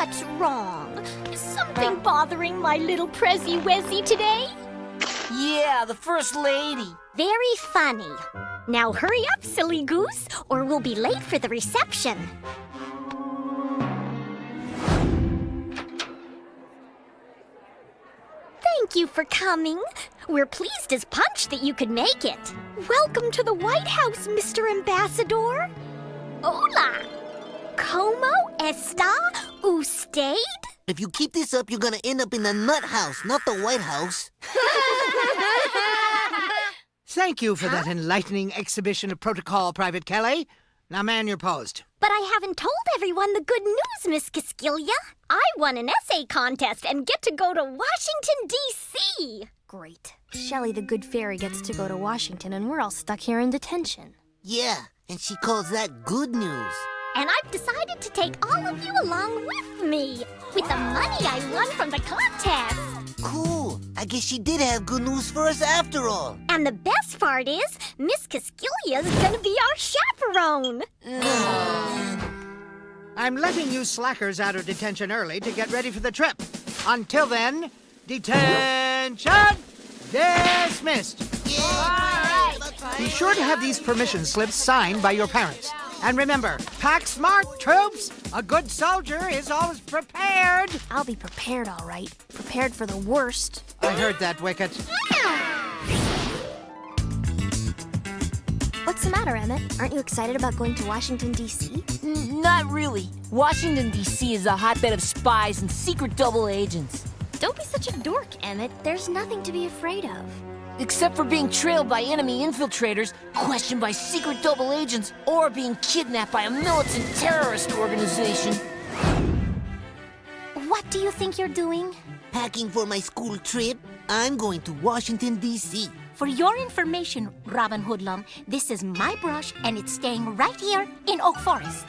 What's wrong? Is something bothering my little Prezi-Wezzy today? Yeah, the First Lady. Very funny. Now hurry up, silly goose, or we'll be late for the reception. Thank you for coming. We're pleased as punch that you could make it. Welcome to the White House, Mr. Ambassador. Hola. ¿Cómo está usted? If you keep this up, you're gonna end up in the nut house, not the White House. Thank you for that enlightening exhibition of protocol, Private Kelly. Now man your post. But I haven't told everyone the good news, Miss Casquilla. I won an essay contest and get to go to Washington, D.C. Great. Shelley the Good Fairy gets to go to Washington and we're all stuck here in detention. Yeah, and she calls that good news. And I've decided to take all of you along with me, with the money I won from the contest. Cool. I guess she did have good news for us after all. And the best part is, Miss Casquillia's gonna be our chaperone. I'm letting you slackers out of detention early to get ready for the trip. Until then, detention dismissed. Be sure to have these permission slips signed by your parents. And remember, pack smart, troops. A good soldier is always prepared. I'll be prepared, all right. Prepared for the worst. I heard that, Wicket. What's the matter, Emmett? Aren't you excited about going to Washington, D.C.? Not really. Washington, D.C. is a hotbed of spies and secret double agents. Don't be such a dork, Emmett. There's nothing to be afraid of. Except for being trailed by enemy infiltrators, questioned by secret double agents, or being kidnapped by a militant terrorist organization. What do you think you're doing? Packing for my school trip. I'm going to Washington, D.C. For your information, Robin Hoodlum, this is my brush and it's staying right here in Oak Forest.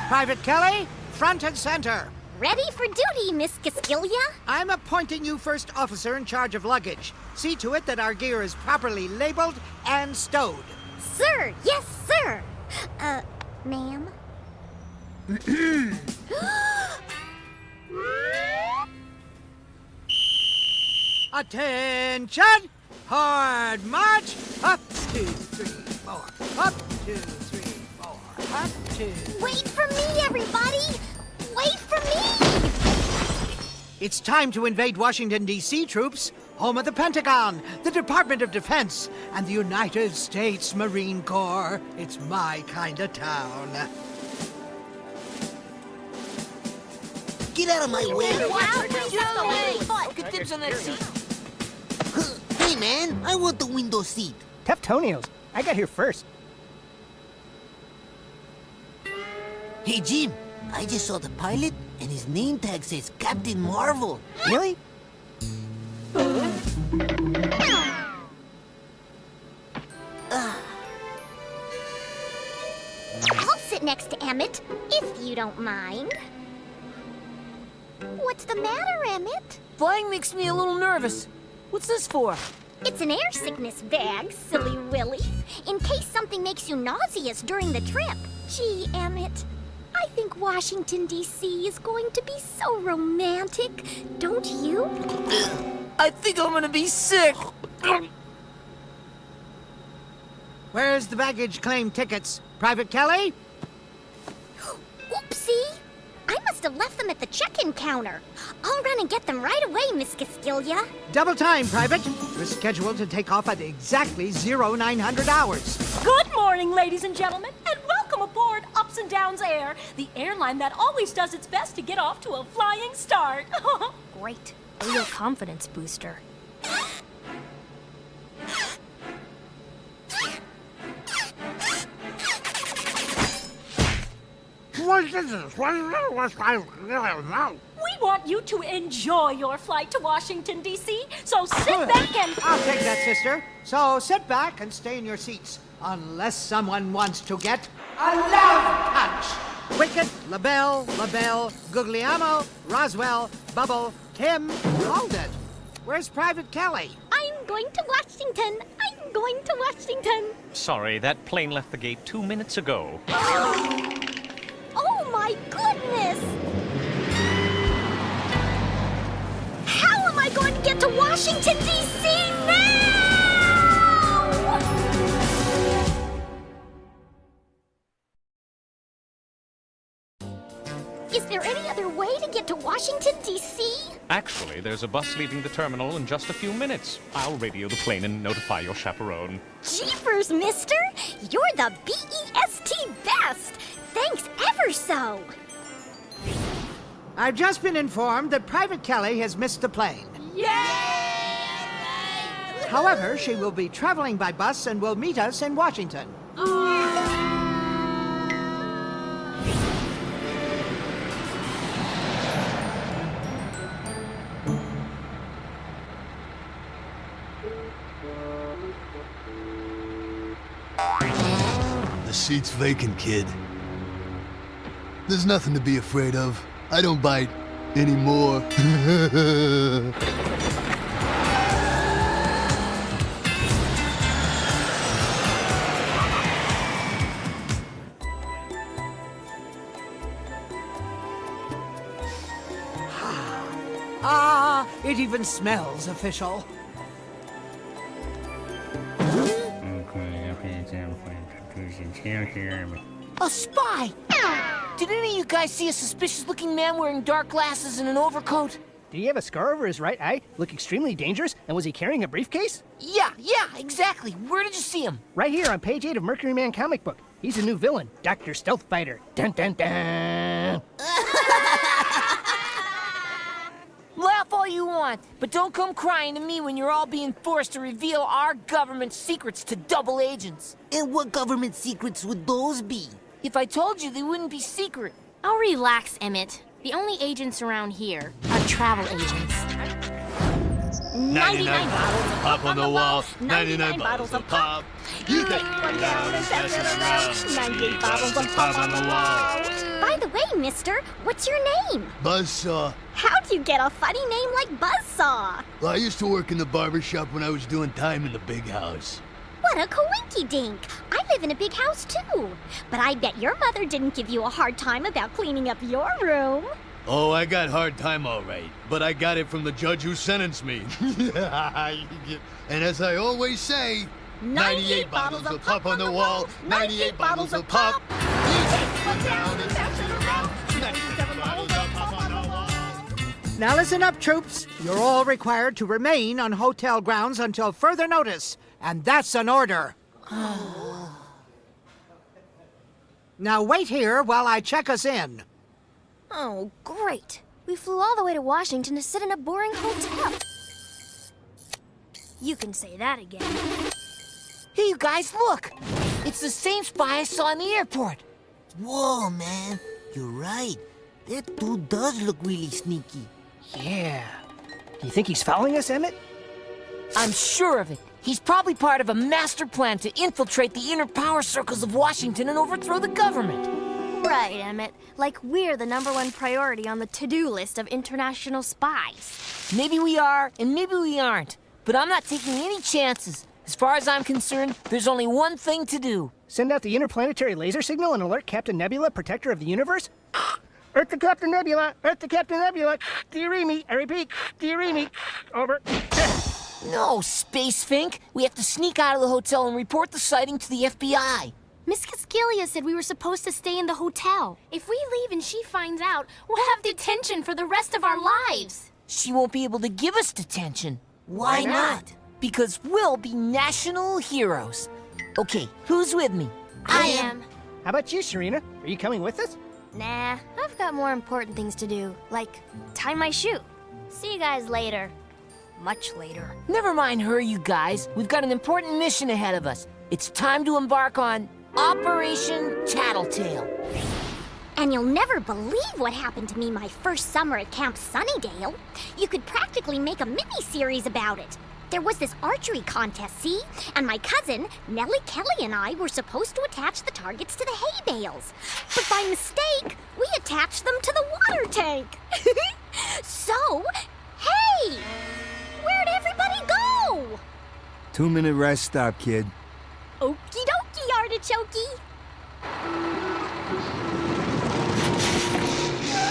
Private Kelly, front and center. Ready for duty, Miss Casquilla? I'm appointing you first officer in charge of luggage. See to it that our gear is properly labeled and stowed. Sir, yes, sir. Ma'am? Attention! Hard march! Up, 2, 3, 4. Up, 2, 3, 4. Up, 2. Wait for me, everybody! Wait for me! It's time to invade Washington, D.C., troops. Home of the Pentagon, the Department of Defense, and the United States Marine Corps. It's my kind of town. Get out of my way! Get dibs on that seat. Hey, man, I want the window seat. Tough toenails. I got here first. Hey, Jim, I just saw the pilot, and his name tag says Captain Marvel. Really? I'll sit next to Emmett, if you don't mind. What's the matter, Emmett? Flying makes me a little nervous. What's this for? It's an air sickness bag, silly Willy, in case something makes you nauseous during the trip. Gee, Emmett, I think Washington, D.C. is going to be so romantic, don't you? I think I'm gonna be sick. Where's the baggage claim tickets? Private Kelly? Oopsie! I must must have left them at the check-in counter. I'll run and get them right away, Miss Castiglia. Double time, Private. We're scheduled to take off at exactly 0900 hours. Good morning, ladies and gentlemen, and welcome aboard Ups and Downs Air, the airline that always does its best to get off to a flying start. Great. A real confidence booster. What is this? We want you to enjoy your flight to Washington, D.C., so sit back and... I'll take that, sister. So sit back and stay in your seats, unless someone wants to get a love touch. Wicket, LaBelle, Guglielmo, Roswell, Bubble, Tim, Alden. Where's Private Kelly? I'm going to Washington. I'm going to Washington. Sorry, that plane left the gate 2 minutes ago. Oh, my goodness! How am I going to get to Washington, D.C. now? Is there any other way to get to Washington, D.C.? Actually, there's a bus leaving the terminal in just a few minutes. I'll radio the plane and notify your chaperone. Jeepers, mister! You're the BEST best! Thanks ever so! I've just been informed that Private Kelly has missed the plane. Yay! However, she will be traveling by bus and will meet us in Washington. The seat's vacant, kid. There's nothing to be afraid of. I don't bite anymore. Ah, it even smells official. A spy! Did any of you guys see a suspicious-looking man wearing dark glasses and an overcoat? Did he have a scar over his right eye? Look extremely dangerous? And was he carrying a briefcase? Yeah, exactly. Where did you see him? Right here on page 8 of Mercury Man comic book. He's a new villain, Dr. Stealthfighter. Dun dun dun! Laugh all you want, but don't come crying to me when you're all being forced to reveal our government secrets to double agents. And what government secrets would those be? If I told you, they wouldn't be secret. Oh, relax, Emmett. The only agents around here are travel agents. 99 bottles of pop on the wall. 99 bottles of pop. You can run down and pass it around. 98 bottles of pop on the wall. By the way, mister, what's your name? Buzzsaw. How'd you get a funny name like Buzzsaw? Well, I used to work in the barber shop when I was doing time in the big house. What a coinky-dink! I live in a big house, too. But I bet your mother didn't give you a hard time about cleaning up your room. Oh, I got hard time all right, but I got it from the judge who sentenced me. And as I always say, 98 bottles of pop on the wall, 98 bottles of pop. Now listen up, troops. You're all required to remain on hotel grounds until further notice, and that's an order. Now wait here while I check us in. Oh, great. We flew all the way to Washington to sit in a boring hotel. You can say that again. Hey, you guys, look! It's the same spy I saw in the airport. Whoa, man. You're right. That dude does look really sneaky. Yeah. Do you think he's following us, Emmett? I'm sure of it. He's probably part of a master plan to infiltrate the inner power circles of Washington and overthrow the government. Right, Emmett. Like we're the #1 priority on the to-do list of international spies. Maybe we are, and maybe we aren't. But I'm not taking any chances. As far as I'm concerned, there's only one thing to do. Send out the interplanetary laser signal and alert Captain Nebula, protector of the universe? Earth to Captain Nebula! Earth to Captain Nebula! Do you read me? I repeat, do you read me? Over. No, Space Fink. We have to sneak out of the hotel and report the sighting to the FBI. Miss Cascalia said we were supposed to stay in the hotel. If we leave and she finds out, we'll have detention for the rest of our lives. She won't be able to give us detention. Why not? Because we'll be national heroes. Okay, who's with me? I am. How about you, Serena? Are you coming with us? Nah, I've got more important things to do, like tie my shoe. See you guys later. Much later. Never mind her, you guys. We've got an important mission ahead of us. It's time to embark on Operation Tattletale. And you'll never believe what happened to me my first summer at Camp Sunnydale. You could practically make a mini-series about it. There was this archery contest, see? And my cousin, Nellie Kelly, and I were supposed to attach the targets to the hay bales. But by mistake, we attached them to the water tank. So, hey! Where'd everybody go? 2-minute rest stop, kid. Okie dokie, artichokey.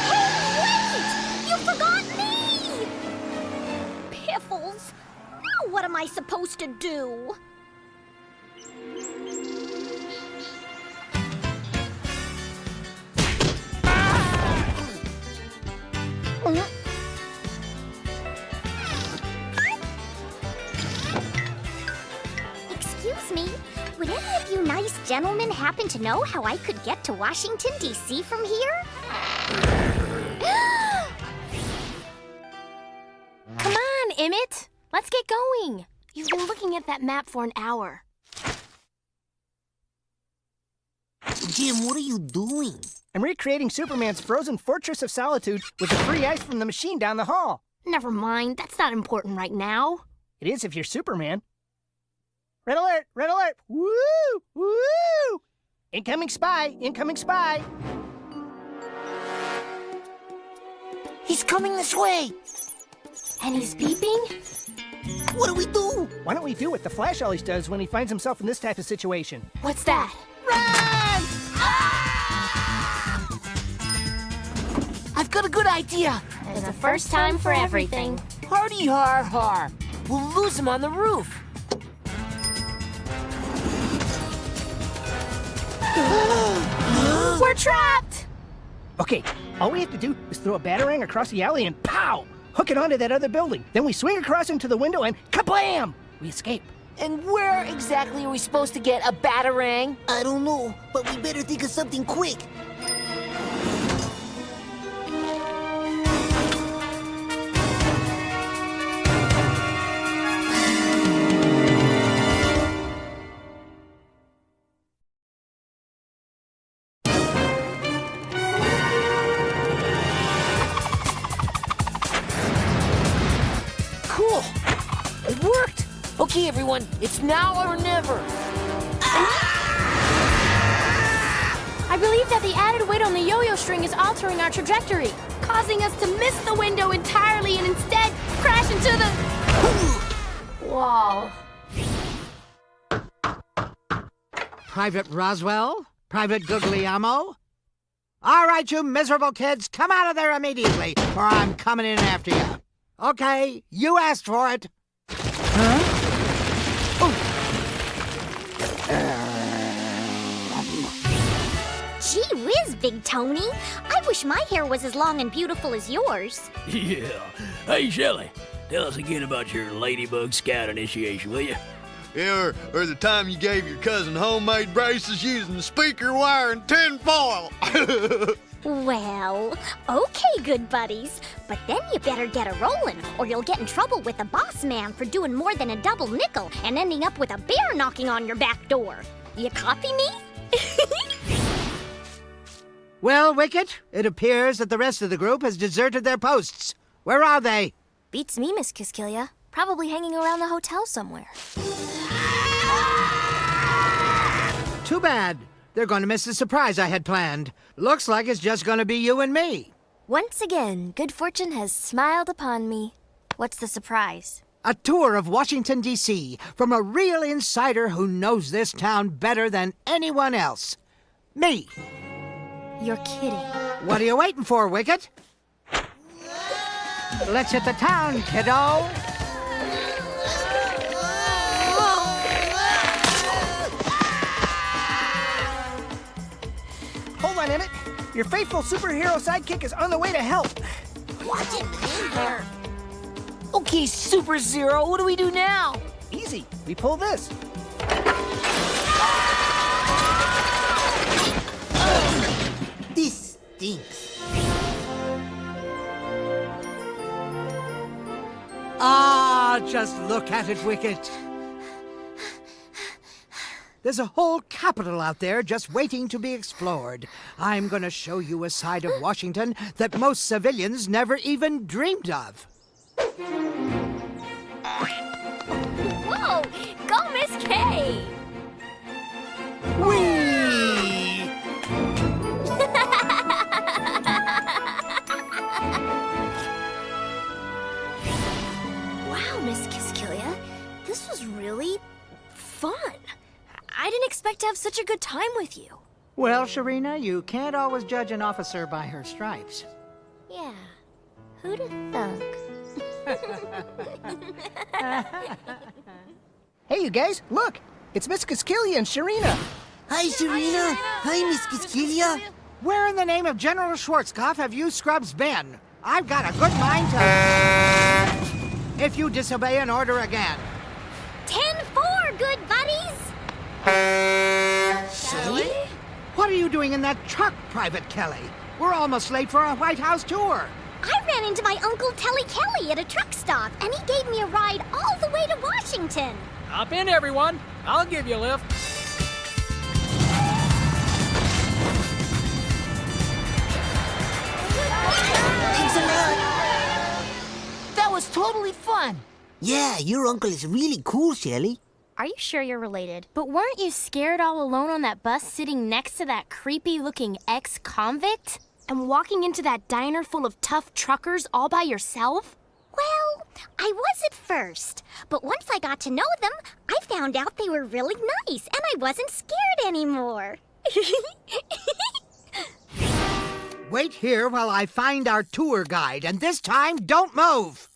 Hey, wait! You forgot me! Piffles. Now what am I supposed to do? Excuse me, would any of you nice gentlemen happen to know how I could get to Washington, D.C. from here? Come on, Emmett. Let's get going. You've been looking at that map for an hour. Jim, what are you doing? I'm recreating Superman's frozen fortress of solitude with the free ice from the machine down the hall. Never mind, that's not important right now. It is if you're Superman. Red alert! Red alert! Woo! Woo! Incoming spy! Incoming spy! He's coming this way! And he's beeping? What do we do? Why don't we do what the Flash always does when he finds himself in this type of situation? What's that? I've got a good idea! There's a first time for everything. Hardy har har! We'll lose him on the roof! We're trapped! Okay, all we have to do is throw a batarang across the alley and pow! Hook it onto that other building. Then we swing across into the window and kablam! We escape. And where exactly are we supposed to get a batarang? I don't know, but we better think of something quick. Cool! It worked! Okay, everyone, it's now or never. I believe that the added weight on the yo-yo string is altering our trajectory, causing us to miss the window entirely and instead crash into the wall. Private Roswell? Private Guglielmo? All right, you miserable kids, come out of there immediately, or I'm coming in after you. Okay, you asked for it. Huh? Gee whiz, Big Tony. I wish my hair was as long and beautiful as yours. Yeah. Hey, Shelley, tell us again about your Ladybug Scout initiation, will you? Yeah, or the time you gave your cousin homemade braces using speaker wire and tin foil. Well, okay, good buddies. But then you better get a rollin', or you'll get in trouble with the boss man for doing more than a double nickel and ending up with a bear knocking on your back door. You copy me? Well, Wicket, it appears that the rest of the group has deserted their posts. Where are they? Beats me, Miss Cascalia. Probably hanging around the hotel somewhere. Too bad. They're going to miss the surprise I had planned. Looks like it's just going to be you and me. Once again, good fortune has smiled upon me. What's the surprise? A tour of Washington, D.C. from a real insider who knows this town better than anyone else. Me. You're kidding. What are you waiting for, Wicket? Let's hit the town, kiddo. on, Emmett. Your faithful superhero sidekick is on the way to help. Watch it, man. Okay, Super Zero, what do we do now? Easy. We pull this. This stinks. Ah, just look at it, Wicket. There's a whole capital out there just waiting to be explored. I'm gonna show you a side of Washington that most civilians never even dreamed of. Whoa! Go, Miss K! Whee! Wow, Miss Kiskilia, this was really fun. I didn't expect to have such a good time with you. Well, Sharina, you can't always judge an officer by her stripes. Yeah, who'd have thunk? Hey, you guys, look. It's Miss Kiskilia and Sharina. Hi, Sharina. Hi, Miss Kiskilia. Where in the name of General Schwarzkopf have you scrubs been? I've got a good mind to... If you disobey an order again. 10-4, good buddies! Kelly? What are you doing in that truck, Private Kelly? We're almost late for our White House tour. I ran into my Uncle Telly Kelly at a truck stop, and he gave me a ride all the way to Washington. Hop in, everyone. I'll give you a lift. Thanks a lot. That was totally fun. Yeah, your uncle is really cool, Shelly. Are you sure you're related? But weren't you scared all alone on that bus sitting next to that creepy-looking ex-convict? And walking into that diner full of tough truckers all by yourself? Well, I was at first, but once I got to know them, I found out they were really nice, and I wasn't scared anymore. Wait here while I find our tour guide, and this time, don't move.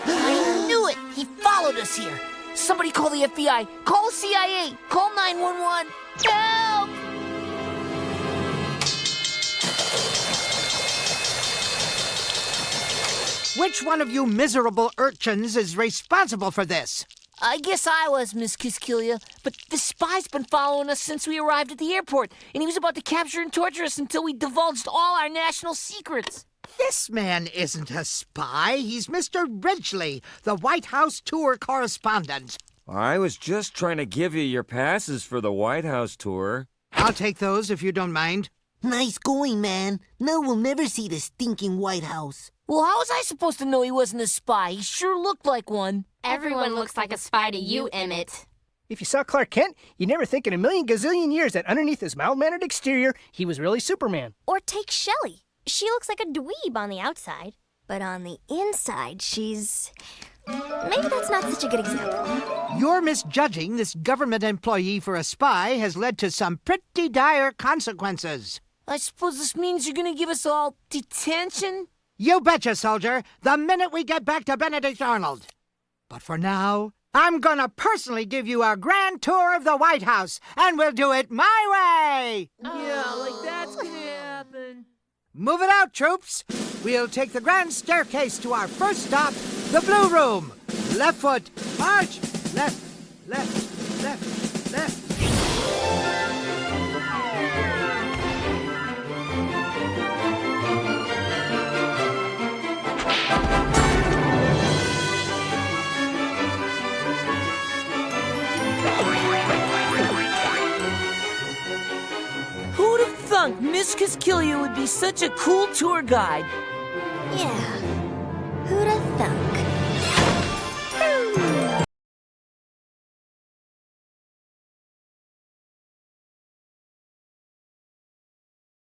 I knew it! He followed us here. Somebody call the FBI. Call the CIA. Call 911. Help! Which one of you miserable urchins is responsible for this? I guess I was, Miss Kiskilia, but the spy's been following us since we arrived at the airport, and he was about to capture and torture us until we divulged all our national secrets. This man isn't a spy. He's Mr. Ridgely, the White House tour correspondent. I was just trying to give you your passes for the White House tour. I'll take those if you don't mind. Nice going, man. Now we'll never see the stinking White House. Well, how was I supposed to know he wasn't a spy? He sure looked like one. Everyone looks like a spy to you, Emmett. If you saw Clark Kent, you'd never think in a million gazillion years that underneath his mild-mannered exterior, he was really Superman. Or take Shelley. She looks like a dweeb on the outside, but on the inside, she's... Maybe that's not such a good example. Your misjudging this government employee for a spy has led to some pretty dire consequences. I suppose this means you're gonna give us all detention? You betcha, soldier, the minute we get back to Benedict Arnold. But for now, I'm gonna personally give you a grand tour of the White House, and we'll do it my way! Yeah, like that's gonna happen. Move it out, troops! We'll take the grand staircase to our first stop, the Blue Room. Left foot, march! Left, left, left, left. Who'd have thunk Miss Kiskilia would be such a cool tour guide? Yeah, who'd have thunk?